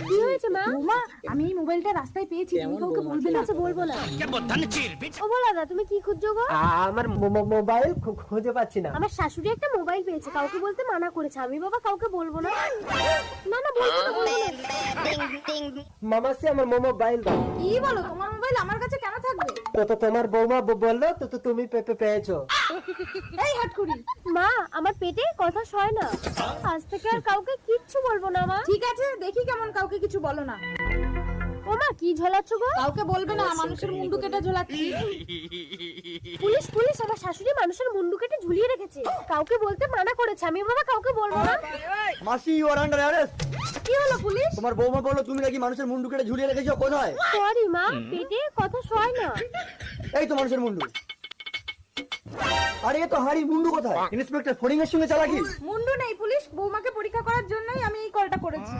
কি হয়েছে মা? বৌমা, আমি এই মোবাইলটা রাস্তায় পেয়েছি, তুমি কাউকে বলবে না। আচ্ছা বলবো না। ও বলো না, তুমি কি খুঁজছো গো? আমার মোবাইল খুঁজে পাচ্ছি না। আমার শাশুড়ি একটা মোবাইল পেয়েছে, কাউকে বলতে মানা করেছে। আমি বাবা কাউকে বলবো না। না না বলবো না, বলবো না। মামাসি আমার মোবাইল দাও। কি বলো, তোমার মোবাইল আমার কাছে কেন থাকবে? তো তোমার বৌমা বললো তো তুমি পেয়েছো। এই হাটকুড়ি, মা আমার পেটে কথা সয় না। আজ থেকে আর কাউকে কিচ্ছু বলবো না মা। ঠিক আছে, দেখি কেমন কাউকে কিছু বলো না। ও মা কি ঝোলাচ্ছ গো? কাউকে বলবে না, মানুষের মুন্ডু কেটে ঝোলাচ্ছি। পুলিশ পুলিশ, আমার শাশুড়ি মানুষের মুন্ডু কেটে ঝুলিয়ে রেখেছে, কাউকে বলতে মানা করেছে। আমি বাবা কাউকে বলবো না। মাসি ইউ আর আন্ডার অ্যারেস্ট। কি হলো পুলিশ? তোমার বৌমা বললো তুমি নাকি মানুষের মুন্ডু কেটে ঝুলিয়ে রেখেছো, কোথায়? সরি মা, পেটে কথা সয় না। এই তো মানুষের মুন্ডু। আরে এ তো হাড়ি, মুন্ডু কোথায়? ইন্সপেক্টর ফড়িং এর সঙ্গে চালাকি। মুন্ডু নেই পুলিশ, বৌমাকে পরীক্ষা করার জন্যই আমি এই কলটা করেছি।